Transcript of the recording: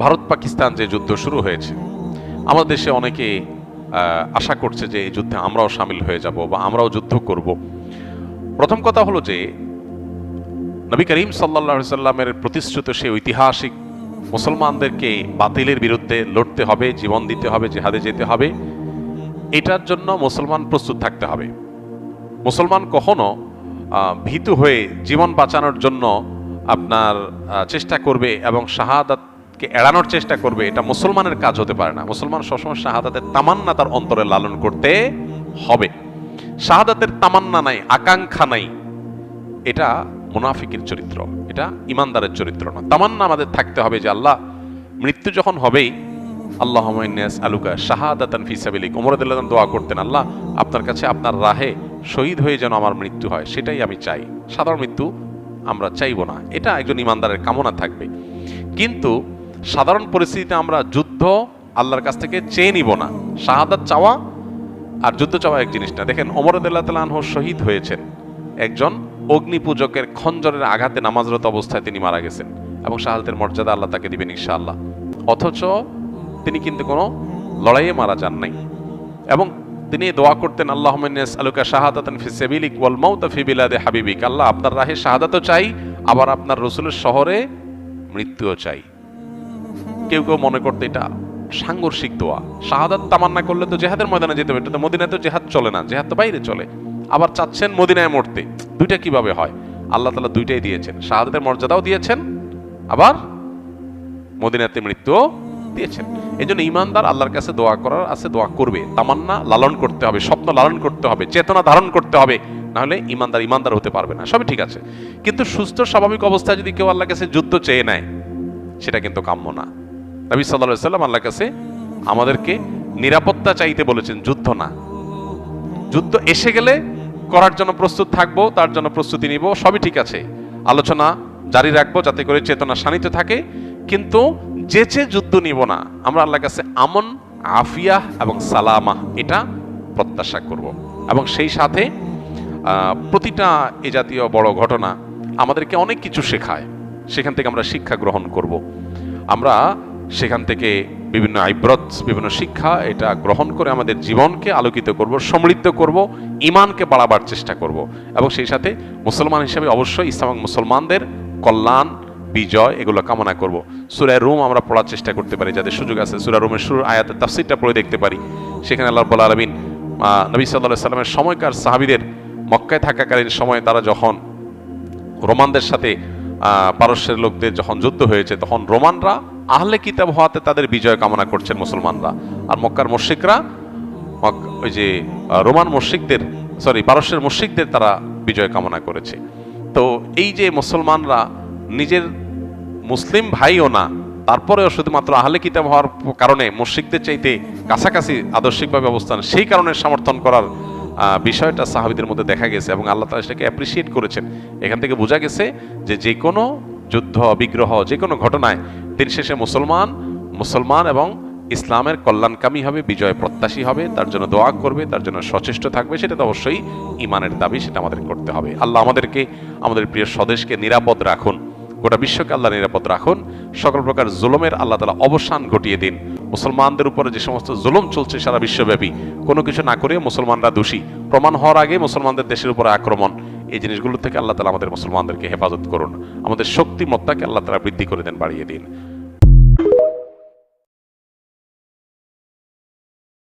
ভারত পাকিস্তান যে যুদ্ধ শুরু হয়েছে, আমাদের দেশে অনেকে আশা করছে যে এই যুদ্ধে আমরাও সামিল হয়ে যাব বা আমরাও যুদ্ধ করব। প্রথম কথা হলো যে নবী করিম সাল্লাল্লাহু আলাইহি সাল্লামের প্রতিশ্রুত সেই ঐতিহাসিক মুসলমানদেরকে বাতিলের বিরুদ্ধে লড়তে হবে, জীবন দিতে হবে, জিহাদে যেতে হবে, এটার জন্য মুসলমান প্রস্তুত থাকতে হবে। মুসলমান কখনো ভীতু হয়ে জীবন বাঁচানোর জন্য আপনার চেষ্টা করবে এবং শাহাদাতকে এড়ানোর চেষ্টা করবে, এটা মুসলমানের কাজ হতে পারে না। মুসলমান সবসময় শাহাদাতের তামান্না তার অন্তরে লালন করতে হবে। শাহাদাতের তামান্না নাই, আকাঙ্ক্ষা নাই, এটা মুনাফিকের চরিত্র, এটা ইমানদারের চরিত্র না। তামান্না আমাদের থাকতে হবে যে আল্লাহ, মৃত্যু যখন হবেই আল্লাহুম্মা ইন্নী আসআলুকা শাহাদাতান ফি সাবিলিক, ওমর রাদিয়াল্লাহু আনহু দোয়া করতেন, আল্লাহ আপনার কাছে আপনার রাহে শহীদ হয়ে যেন আমার মৃত্যু হয়, সেটাই আমি চাই। সাধারণ মৃত্যু আমরা চাইব না, এটা একজন ইমানদারের কামনা থাকবে। কিন্তু সাধারণ পরিস্থিতিতে আমরা যুদ্ধ আল্লাহর কাছ থেকে চেয়ে নিব না। শাহাদাত চাওয়া আর যুদ্ধ চাওয়া এক জিনিস না। দেখেন ওমর রাদিয়াল্লাহু তাআলা আনহু শহীদ হয়েছেন একজন অগ্নি পূজকের খঞ্জরের আঘাতে নামাজরত অবস্থায় তিনি মারা গেছেন, এবং শাহাদাতের মর্যাদা আল্লাহ তাকে দিবেন ইনশাআল্লাহ। অথচ তিনি কিন্তু কোনো লড়াইয়ে মারা যান নাই, এবং তিনি দোয়া করতেন, আল্লাহুম্মা ইন্নী আসআলুকা শাহাদাতান ফি সাবিলিক ওয়াল মাউতা ফি বিলাদি হাবিবিক, আল্লাহ আপনার রাহে শাহাদাতও চাই, আবার আপনার রাসূলের শহরে মৃত্যুও চাই। কেউ কেউ মনে করতে এটা সাংঘর্ষিক দোয়া। শাহাদাত তামান্না করলে তো জিহাদের ময়দানে যেতে হবে, এটা তো মদিনায় তো জিহাদ চলে না, জিহাদ তো বাইরে চলে। আবার চাচ্ছেন মদিনায় মরতে, দুইটা কিভাবে হয়? আল্লাহ তাআলা দুইটাই দিয়েছেন, শাহাদাতের মর্যাদাও দিয়েছেন, আবার মদিনাতে মৃত্যুও দিয়েছেন। এই জন্য ইমানদার আল্লাহর কাছে দোয়া করার আছে, দোয়া করবে, তামান্না লালন করতে হবে, স্বপ্ন লালন করতে হবে, চেতনা ধারণ করতে হবে, নাহলে ইমানদার হতে পারবে না। সবই ঠিক আছে, কিন্তু সুস্থ স্বাভাবিক অবস্থায় যদি কেউ আল্লাহর কাছে যুদ্ধ চেয়ে নেয়, সেটা কিন্তু কাম্য না। নবী সাল্লাল্লাহু আলাইহি সাল্লাম আল্লাহর কাছে আমাদেরকে নিরাপত্তা চাইতে বলেছেন, যুদ্ধ না। যুদ্ধ এসে গেলে করার জন্য প্রস্তুত থাকবো, তার জন্য প্রস্তুতি নিব, সবই ঠিক আছে, আলোচনা জারি রাখবো যাতে করে চেতনা শানিত থাকে, কিন্তু যেচে যুদ্ধ নিব না। আমরা আল্লাহর কাছে আমন, আফিয়া এবং সালামা এটা প্রত্যাশা করব, এবং সেই সাথে প্রতিটা এ জাতীয় বড় ঘটনা আমাদেরকে অনেক কিছু শেখায়, সেখান থেকে আমরা শিক্ষা গ্রহণ করব। আমরা সেখান থেকে বিভিন্ন আইব্রত, বিভিন্ন শিক্ষা এটা গ্রহণ করে আমাদের জীবনকে আলোকিত করব, সমৃদ্ধ করব, ঈমানকে বাড়াবার চেষ্টা করব, এবং সেই সাথে মুসলমান হিসেবে অবশ্যই ইসলাম এবং মুসলমানদের কল্যাণ, বিজয় এগুলো কামনা করব। সূরা রুম আমরা পড়ার চেষ্টা করতে পারি, যাদের সুযোগ আছে সূরা রুমের শুরুর আয়াতের তাফসীরটা পড়ে দেখতে পারি। সেখানে আল্লাহ রাব্বুল আলামিন নবী সাল্লাল্লাহু আলাইহি সাল্লামের সময়কার সাহাবীদের মক্কায় থাকাকালীন সময় তারা যখন রোমানদের সাথে পারস্যের লোকদের যখন যুদ্ধ হয়েছে, তখন রোমানরা আহলে কিতাব হওয়াতে তাদের বিজয় কামনা করছেন মুসলমানরা, আর মক্কার মুশরিকরা ওই যে রোমান মুশরিকদের, পারস্যের মুশরিকদের তারা বিজয় কামনা করেছে। তো এই যে মুসলমানরা নিজের মুসলিম ভাইও না, তারপরেও শুধুমাত্র আহলে কিতাব হওয়ার কারণে মুশরিকদের চাইতে কাছাকাছি আদর্শিকভাবে অবস্থান, সেই কারণে সমর্থন করার বিষয়টা সাহাবীদের মধ্যে দেখা গেছে, এবং আল্লাহ তাআলা সেটাকে অ্যাপ্রিসিয়েট করেছেন। এখান থেকে বোঝা গেছে যে কোনো যুদ্ধ বিগ্রহ, যে কোনো ঘটনায় দিন শেষে মুসলমান এবং ইসলামের কল্যাণকামী হবে, বিজয় প্রত্যাশী হবে, তার জন্য দোয়া করবে, তার জন্য সচেষ্ট থাকবে, সেটা তো অবশ্যই ঈমানের দাবি, সেটা আমাদের করতে হবে। আল্লাহ আমাদেরকে, আমাদের প্রিয় স্বদেশকে নিরাপদ রাখুন, গোটা বিশ্বকে আল্লাহ নিরাপদ রাখুন, সকল প্রকার জুলুমের আল্লাহ তাআলা অবসান ঘটিয়ে দিন। মুসলমানদের উপরে যে সমস্ত জুলুম চলছে সারা বিশ্বব্যাপী, কোনো কিছু না করে মুসলমানরা দোষী প্রমাণ হওয়ার আগে মুসলমানদের দেশের উপরে আক্রমণ, এই জিনিসগুলো থেকে আল্লাহ তাআলা আমাদের মুসলমানদেরকে হেফাজত করুন। আমাদের শক্তিমত্তাকে আল্লাহ তাআলা বৃদ্ধি করে দেন, বাড়িয়ে দিন।